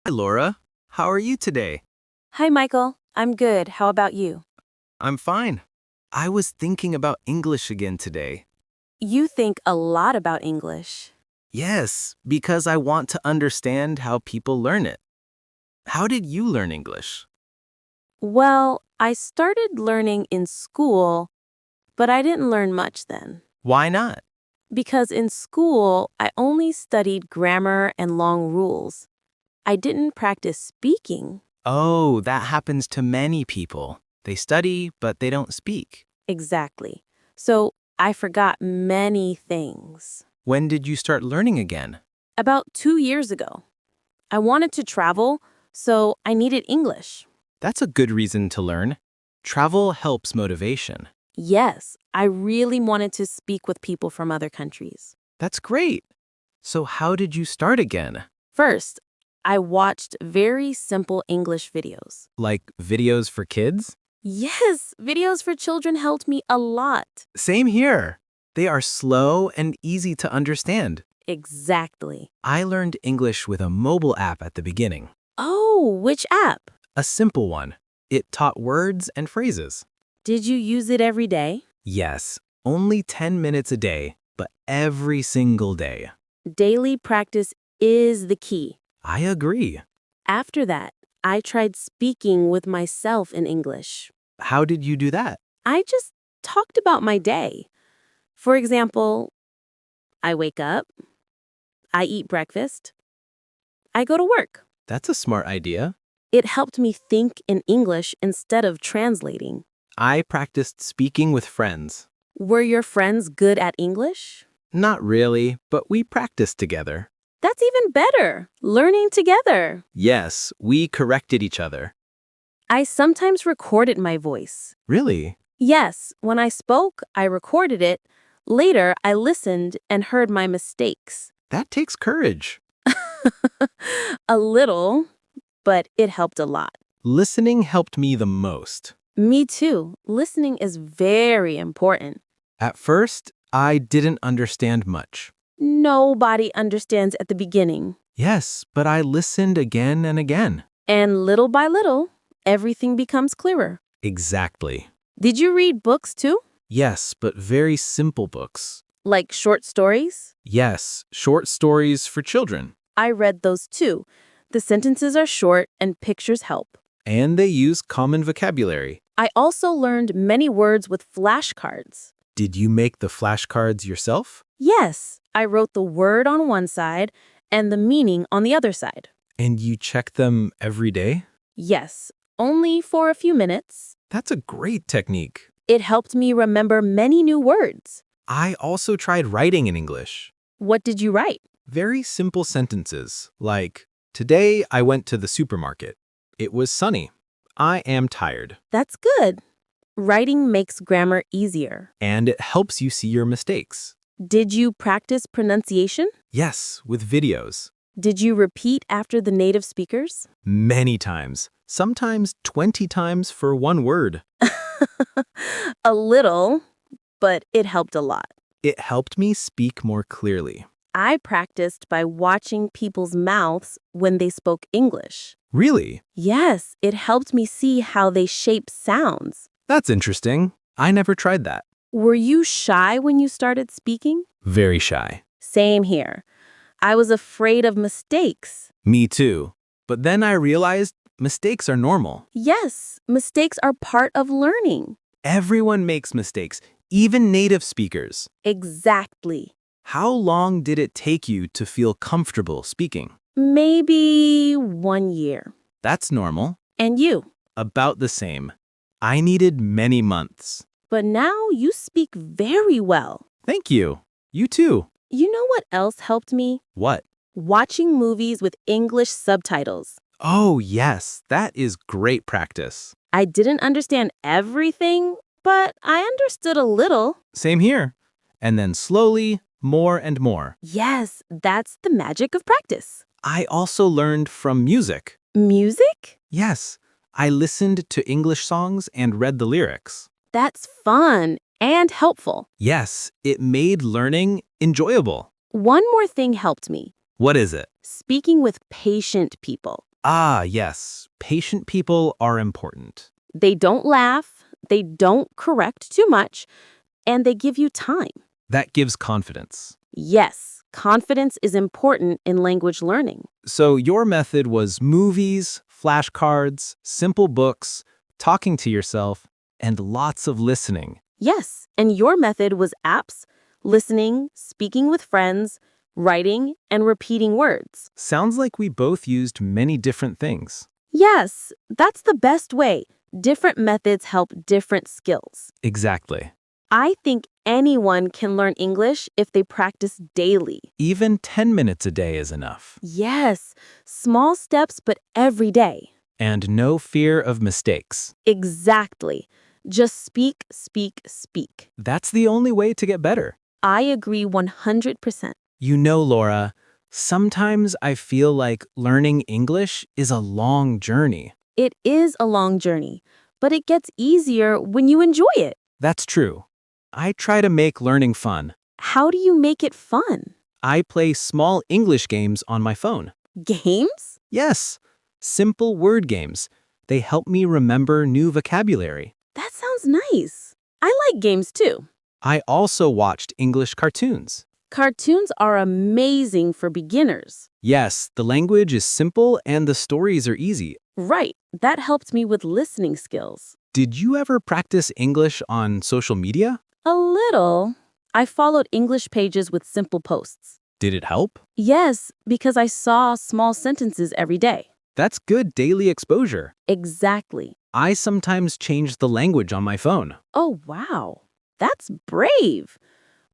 Hi, Laura. How are you today? Hi, Michael. I'm good. How about you? I'm fine. I was thinking about English again today. You think a lot about English. Yes, because I want to understand how people learn it. How did you learn English? Well, I started learning in school, but I didn't learn much then. Why not? Because in school, I only studied grammar and long rules. I didn't practice speaking. Oh, that happens to many people. They study, but they don't speak. Exactly. So I forgot many things. When did you start learning again? About 2 years ago, I wanted to travel, so I needed English. That's a good reason to learn. Travel helps motivation. Yes, I really wanted to speak with people from other countries. That's great. So, how did you start again? First, I watched very simple English videos. Like videos for kids? Yes, videos for children helped me a lot. Same here. They are slow and easy to understand. Exactly. I learned English with a mobile app at the beginning. Oh, which app? A simple one. It taught words and phrases. Did you use it every day? Yes, only 10 minutes a day, but every single day. Daily practice is the key. I agree. After that, I tried speaking with myself in English. How did you do that? I just talked about my day. For example, I wake up, I eat breakfast, I go to work. That's a smart idea. It helped me think in English instead of translating. I practiced speaking with friends. Were your friends good at English? Not really, but we practiced together. That's even better. Learning together. Yes, we corrected each other. I sometimes recorded my voice. Really? Yes, when I spoke, I recorded it. Later, I listened and heard my mistakes. That takes courage. A little, but it helped a lot. Listening helped me the most. Me too. Listening is very important. At first, I didn't understand much. Nobody understands at the beginning. Yes, but I listened again and again. And little by little, everything becomes clearer. Exactly. Did you read books too? Yes, but very simple books. Like short stories? Yes, short stories for children. I read those too. The sentences are short and pictures help. And they use common vocabulary. I also learned many words with flashcards. Did you make the flashcards yourself? Yes, I wrote the word on one side and the meaning on the other side. And you check them every day? Yes, only for a few minutes. That's a great technique. It helped me remember many new words. I also tried writing in English. What did you write? Very simple sentences, like, today I went to the supermarket. It was sunny. I am tired. That's good. Writing makes grammar easier. And it helps you see your mistakes. Did you practice pronunciation? Yes, with videos. Did you repeat after the native speakers? Many times. Sometimes 20 times for one word. A little, but it helped a lot. It helped me speak more clearly. I practiced by watching people's mouths when they spoke English. Really? Yes, it helped me see how they shape sounds. That's interesting. I never tried that. Were you shy when you started speaking? Very shy. Same here. I was afraid of mistakes. Me too. But then I realized mistakes are normal. Yes, mistakes are part of learning. Everyone makes mistakes, even native speakers. Exactly. How long did it take you to feel comfortable speaking? Maybe 1 year. That's normal. And you? About the same. I needed many months. But now you speak very well. Thank you. You too. You know what else helped me? What? Watching movies with English subtitles. Oh, yes. That is great practice. I didn't understand everything, but I understood a little. Same here. And then slowly, more and more. Yes, that's the magic of practice. I also learned from music. Music? Yes, I listened to English songs and read the lyrics. That's fun and helpful. Yes, it made learning enjoyable. One more thing helped me. What is it? Speaking with patient people. Ah, yes. Patient people are important. They don't laugh, they don't correct too much, and they give you time. That gives confidence. Yes, confidence is important in language learning. So your method was movies, flashcards, simple books, talking to yourself, and lots of listening. Yes, and your method was apps, listening, speaking with friends, writing, and repeating words. Sounds like we both used many different things. Yes, that's the best way. Different methods help different skills. Exactly. I think anyone can learn English if they practice daily. Even 10 minutes a day is enough. Yes, small steps, but every day. And no fear of mistakes. Exactly. Just speak, speak, speak. That's the only way to get better. I agree 100%. You know, Laura, sometimes I feel like learning English is a long journey. It is a long journey, but it gets easier when you enjoy it. That's true. I try to make learning fun. How do you make it fun? I play small English games on my phone. Games? Yes, simple word games. They help me remember new vocabulary. That sounds nice. I like games too. I also watched English cartoons. Cartoons are amazing for beginners. Yes, the language is simple and the stories are easy. Right, that helped me with listening skills. Did you ever practice English on social media? A little. I followed English pages with simple posts. Did it help? Yes, because I saw small sentences every day. That's good daily exposure. Exactly. I sometimes change the language on my phone. Oh, wow. That's brave.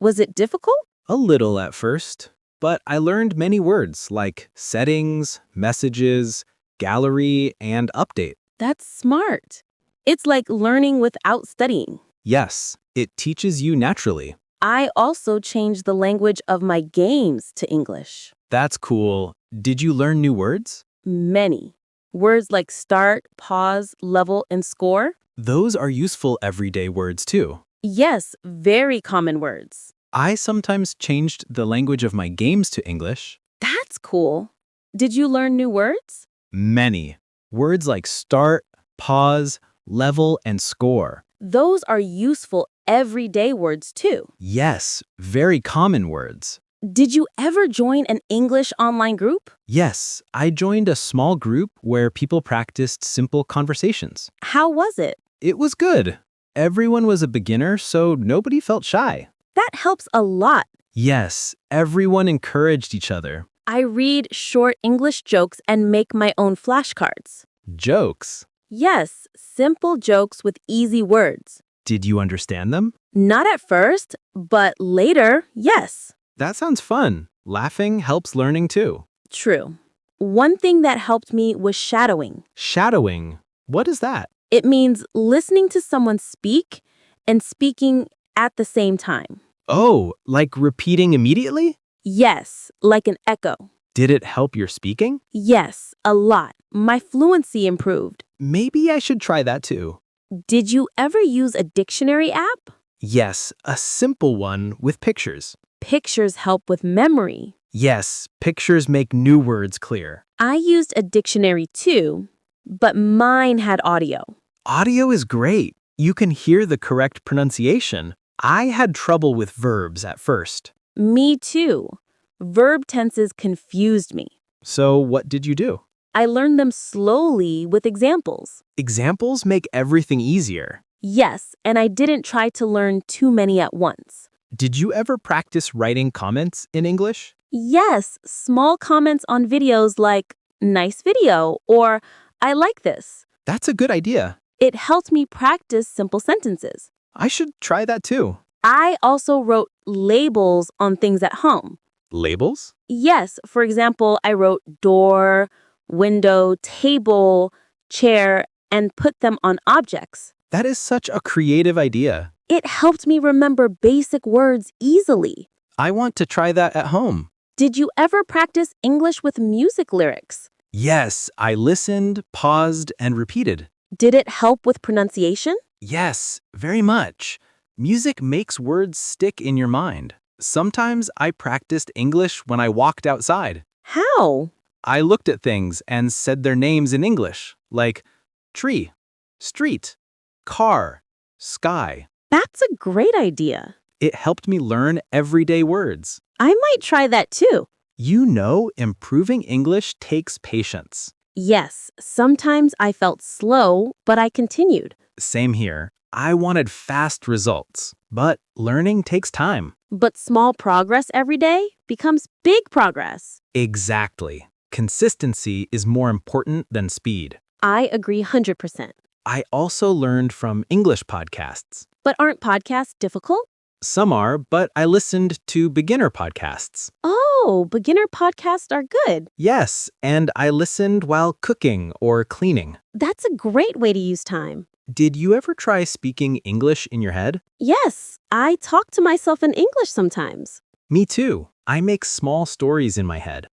Was it difficult? A little at first, but I learned many words like settings, messages, gallery, and update. That's smart. It's like learning without studying. Yes, it teaches you naturally. I also changed the language of my games to English. That's cool. Did you learn new words? Many. Words like start, pause, level, and score. Those are useful everyday words too. Yes, very common words. I sometimes changed the language of my games to English. That's cool. Did you learn new words? Many. Words like start, pause, level, and score. Those are useful everyday words too. Yes, very common words. Did you ever join an English online group? Yes, I joined a small group where people practiced simple conversations. How was it? It was good. Everyone was a beginner, so nobody felt shy. That helps a lot. Yes, everyone encouraged each other. I read short English jokes and make my own flashcards. Jokes. Yes, simple jokes with easy words. Did you understand them? Not at first, but later, yes. That sounds fun. Laughing helps learning too. True. One thing that helped me was shadowing. Shadowing. What is that? It means listening to someone speak and speaking at the same time. Oh, like repeating immediately? Yes, like an echo. Did it help your speaking? Yes, a lot. My fluency improved. Maybe I should try that too. Did you ever use a dictionary app? Yes, a simple one with pictures. Pictures help with memory. Yes, pictures make new words clear. I used a dictionary too, but mine had audio. Audio is great. You can hear the correct pronunciation. I had trouble with verbs at first. Me too. Verb tenses confused me. So what did you do? I learned them slowly with examples. Examples make everything easier. Yes, and I didn't try to learn too many at once. Did you ever practice writing comments in English? Yes, small comments on videos like, nice video, or I like this. That's a good idea. It helped me practice simple sentences. I should try that too. I also wrote labels on things at home. Labels? Yes, for example, I wrote door, window, table, chair, and put them on objects. That is such a creative idea. It helped me remember basic words easily. I want to try that at home. Did you ever practice English with music lyrics? Yes, I listened, paused, and repeated. Did it help with pronunciation? Yes, very much. Music makes words stick in your mind. Sometimes I practiced English when I walked outside. How? I looked at things and said their names in English, like tree, street, car, sky. That's a great idea. It helped me learn everyday words. I might try that too. You know, improving English takes patience. Yes, sometimes I felt slow, but I continued. Same here. I wanted fast results, but learning takes time. But small progress every day becomes big progress. Exactly. Consistency is more important than speed. I agree 100%. I also learned from English podcasts. But aren't podcasts difficult? Some are, but I listened to beginner podcasts. Oh, beginner podcasts are good. Yes, and I listened while cooking or cleaning. That's a great way to use time. Did you ever try speaking English in your head? Yes, I talk to myself in English sometimes. Me too. I make small stories in my head.